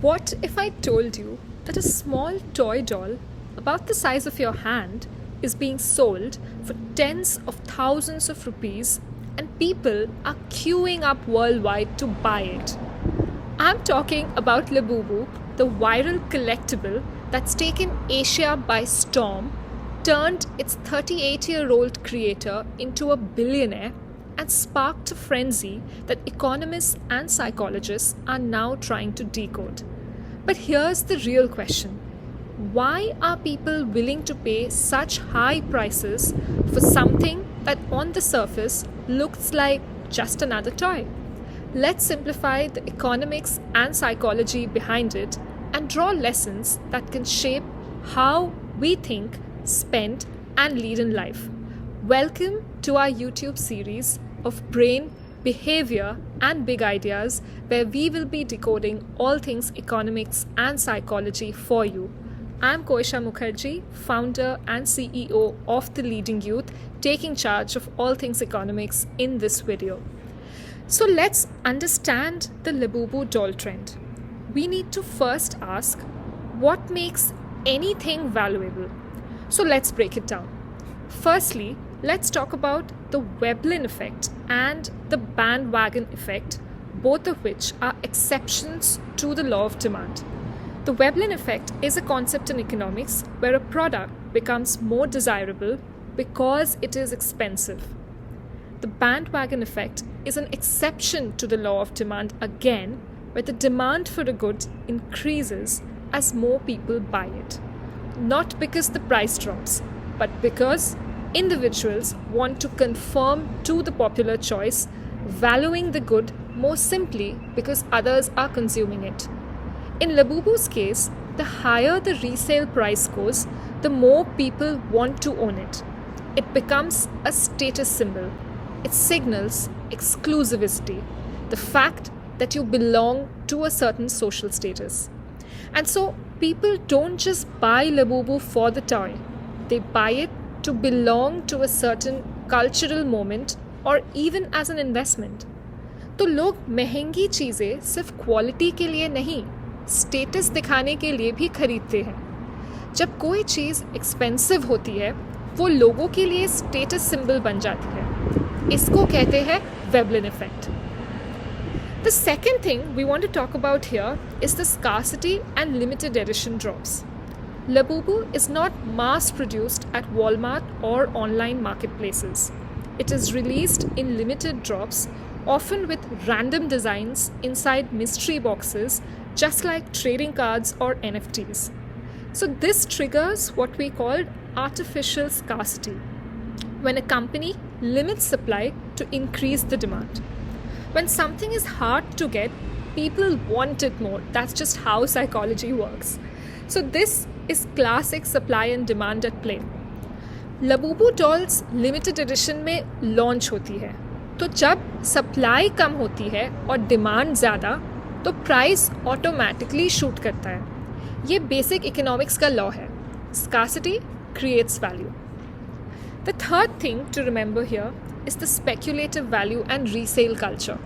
What if I told you that a small toy doll, about the size of your hand, is being sold for tens of thousands of rupees and people are queuing up worldwide to buy it? I'm talking about Labubu, the viral collectible that's taken Asia by storm, turned its 38-year-old creator into a billionaire, and sparked a frenzy that economists and psychologists are now trying to decode. But here's the real question: why are people willing to pay such high prices for something that on the surface looks like just another toy? Let's simplify the economics and psychology behind it and draw lessons that can shape how we think, spend, and lead in life. Welcome to our YouTube series of brain, behavior, and big ideas, where we will be decoding all things economics and psychology for you. I'm Koisha Mukherjee, founder and CEO of The Leading Youth, taking charge of all things economics in this video. So let's understand the Labubu doll trend. We need to first ask, what makes anything valuable? So let's break it down. Firstly, let's talk about the Veblen effect and the bandwagon effect, both of which are exceptions to the law of demand. The Veblen effect is a concept in economics where a product becomes more desirable because it is expensive. The bandwagon effect is an exception to the law of demand again, where the demand for a good increases as more people buy it. Not because the price drops, but because individuals want to conform to the popular choice, valuing the good more simply because others are consuming it. In Labubu's case, the higher the resale price goes, the more people want to own it. It becomes a status symbol. It signals exclusivity, the fact that you belong to a certain social status. And so people don't just buy Labubu for the toy, they buy it to belong to a certain cultural moment or even as an investment. तो लोग महंगी चीज़ें सिर्फ quality के लिए नहीं, status दिखाने के लिए भी खरीदते हैं. जब कोई चीज़ एक्सपेंसिव होती है, वो लोगों के लिए स्टेटस सिंबल बन जाती है. इसको कहते हैं Veblen effect. The second thing we want to talk about here is the scarcity and limited edition drops. Labubu is not mass-produced at Walmart or online marketplaces. It is released in limited drops, often with random designs inside mystery boxes, just like trading cards or NFTs. So this triggers what we call artificial scarcity, when a company limits supply to increase the demand. When something is hard to get, people want it more. That's just how psychology works. So this is classic supply and demand at play. Labubu dolls limited edition में launch होती है, तो जब supply कम होती है और demand ज़्यादा, तो प्राइस ऑटोमेटिकली शूट करता है. ये बेसिक इकोनॉमिक्स का लॉ है. Scarcity creates value. The third thing to remember here is the speculative value and resale culture.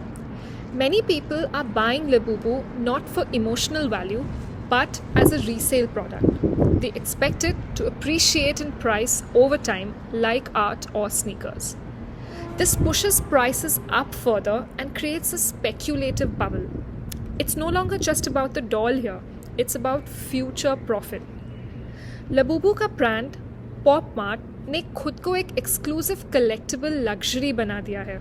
Many people are buying Labubu not for emotional value, but as a resale product. They expect it to appreciate in price over time, like art or sneakers. This pushes prices up further and creates a speculative bubble. It's no longer just about the doll here, it's about future profit. Labubu का brand PopMart ने खुद को एक exclusive collectible luxury बना दिया है.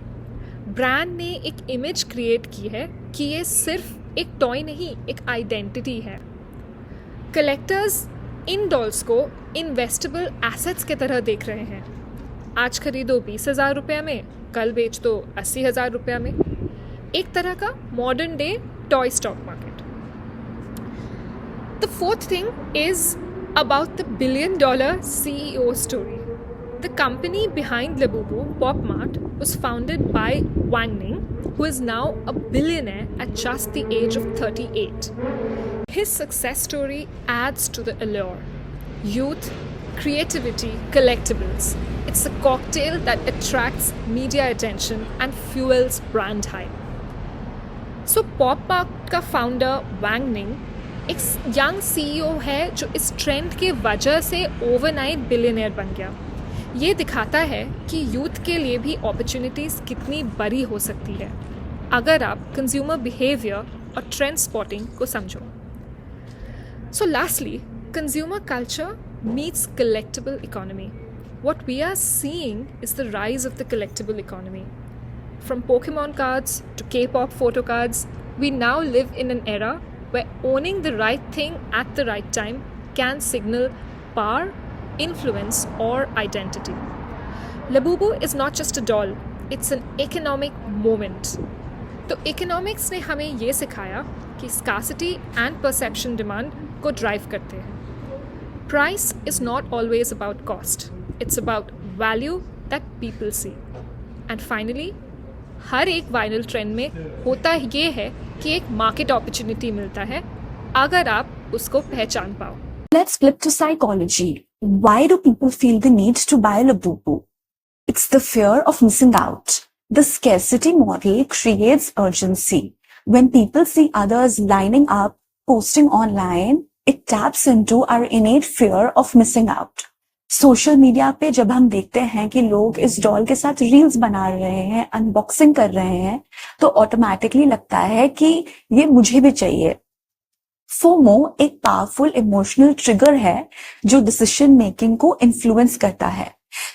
Brand ने एक इमेज क्रिएट की है कि ये सिर्फ एक टॉय नहीं, एक आइडेंटिटी है. कलेक्टर्स इन डॉल्स को इन्वेस्टेबल एसेट्स की तरह देख रहे हैं. आज खरीदो 20,000 रुपये में, कल बेच दो 80,000 रुपये में. एक तरह का modern day toy stock market. The fourth thing is about the billion-dollar CEO story. The company behind Labubu, PopMart, was founded by Wang Ning, who is now a billionaire at just the age of 38. His success story adds to the allure. Youth, creativity, collectibles. It's a cocktail that attracts media attention and fuels brand hype. So PopMart का founder Wang Ning एक young CEO है जो इस trend के वजह से overnight billionaire बन गया। ये दिखाता है कि यूथ के लिए भी अपॉर्चुनिटीज़ कितनी बड़ी हो सकती है अगर आप कंज्यूमर बिहेवियर और ट्रेंड स्पॉटिंग को समझो। सो lastly, consumer culture meets collectible economy. What we are seeing is the rise of the collectible economy. From Pokemon cards to K-pop photo cards, we now live in an era where owning the right thing at the right time can signal power, influence, or identity. Labubu is not just a doll, it's an economic moment. तो economics ने हमें ये सिखाया कि scarcity and perception demand को drive करते हैं। Price is not always about cost. It's about value that people see. And finally, हर एक वायरल ट्रेंड में होता ये है कि एक मार्केट अपॉर्चुनिटी मिलता है अगर आप उसको पहचान पाओ। Let's flip to psychology. Why do people feel the need to buy Labubu? It's the fear of missing out. The scarcity model creates urgency. When people see others lining up, posting online, it taps into our innate fear of missing out. Social media पे जब हम देखते हैं कि लोग इस doll के साथ रील्स बना रहे हैं, अनबॉक्सिंग कर रहे हैं, तो ऑटोमेटिकली लगता है कि ये मुझे भी चाहिए। फोमो एक पावरफुल इमोशनल ट्रिगर है जो डिसीजन मेकिंग को इन्फ्लुएंस करता है।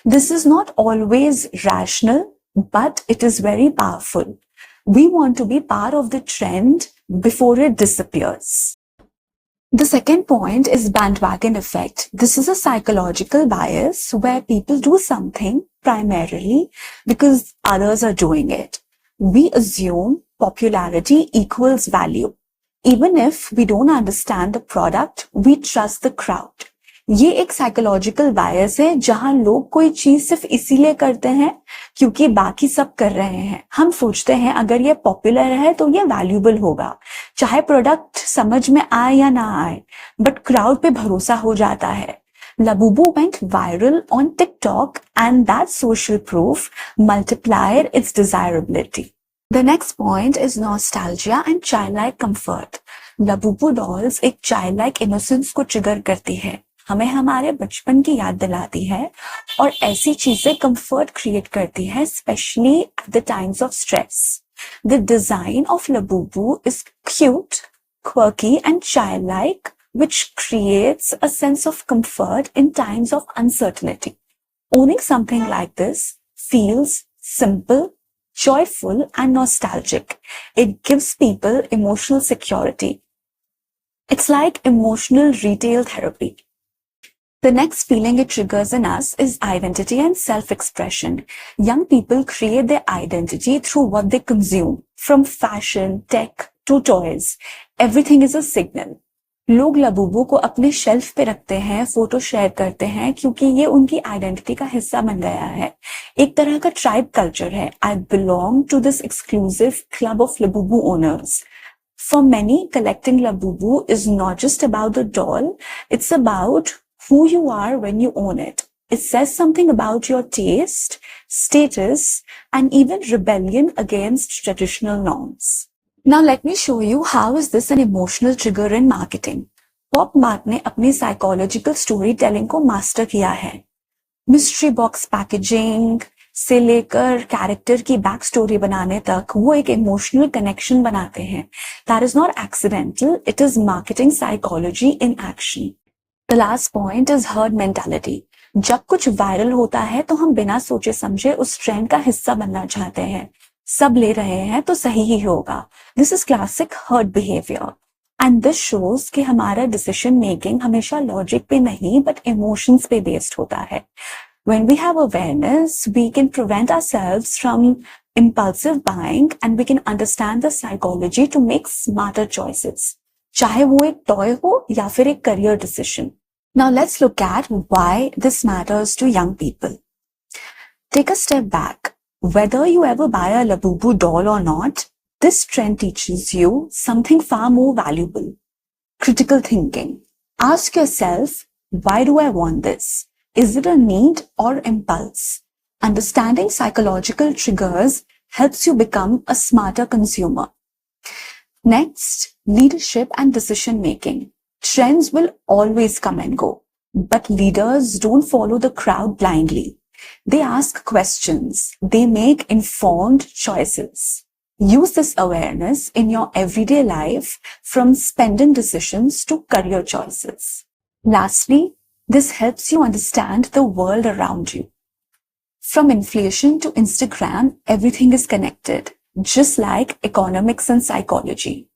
This is not always rational, but it is very powerful. We want to be part of the trend before it disappears. The second point is bandwagon effect. This is a psychological bias where people do something primarily because others are doing it. We assume popularity equals value. Even if we don't understand the product, we trust the crowd. ये एक psychological बायस है जहां लोग कोई चीज सिर्फ इसीलिए करते हैं क्योंकि बाकी सब कर रहे हैं। हम सोचते हैं अगर ये पॉपुलर है तो ये वैल्यूएबल होगा, चाहे प्रोडक्ट समझ में आए या ना आए, बट क्राउड पे भरोसा हो जाता है। Labubu went viral on TikTok and that social proof multiplied its desirability. The next point is nostalgia and childlike comfort. Labubu dolls एक childlike innocence को ट्रिगर करती है, हमें हमारे बचपन की याद दिलाती है और ऐसी चीजें कंफर्ट क्रिएट करती है, specially at the times of stress. The design of Labubu is cute, quirky and childlike, which creates a sense of comfort in times of uncertainty. Owning something like this feels simple, joyful and nostalgic. It gives people emotional security. It's like emotional retail therapy. The next feeling it triggers in us is identity and self-expression. Young people create their identity through what they consume, from fashion, tech to toys. Everything is a signal. लोग Labubu को अपने shelf पे रखते हैं, photo share करते हैं क्योंकि ये उनकी आइडेंटिटी का हिस्सा बन गया है। एक तरह का ट्राइब कल्चर है। I belong to this exclusive club of Labubu owners. For many, collecting Labubu is not just about the doll, it's about who you are when you own it. It says something about your taste, status, and even rebellion against traditional norms. Now let me show you how is this an emotional trigger in marketing. Pop Mart ने अपनी psychological storytelling को master किया है। Mystery box packaging से लेकर character की back story बनाने तक वो एक इमोशनल कनेक्शन बनाते हैं। That is not accidental, it is marketing psychology in action. The last point is herd mentality. जब कुछ वायरल होता है तो हम बिना सोचे समझे उस ट्रेंड का हिस्सा बनना चाहते हैं। सब ले रहे हैं तो सही ही होगा। This is classic herd behavior. And this shows कि हमारा decision making हमेशा लॉजिक पे नहीं बट इमोशंस पे बेस्ड होता है। When we have awareness, we can prevent ourselves from impulsive buying and we can understand the psychology to make smarter choices. चाहे वो एक टॉय हो या फिर एक career decision. Now let's look at why this matters to young people. Take a step back. Whether you ever buy a Labubu doll or not, this trend teaches you something far more valuable. Critical thinking. Ask yourself, why do I want this? Is it a need or impulse? Understanding psychological triggers helps you become a smarter consumer. Next, leadership and decision making. Trends will always come and go, but leaders don't follow the crowd blindly. They ask questions. They make informed choices. Use this awareness in your everyday life, from spending decisions to career choices. Lastly, this helps you understand the world around you. From inflation to Instagram, everything is connected, just like economics and psychology.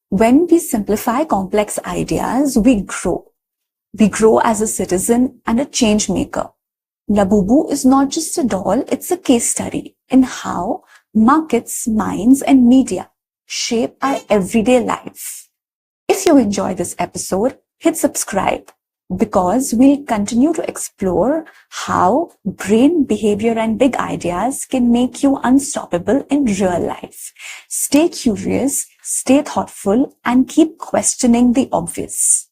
When we simplify complex ideas, we grow. We grow as a citizen and a change maker. Labubu is not just a doll, it's a case study in how markets, minds, and media shape our everyday life. If you enjoy this episode, hit subscribe, because we'll continue to explore how brain, behavior, and big ideas can make you unstoppable in real life. Stay curious, stay thoughtful, and keep questioning the obvious.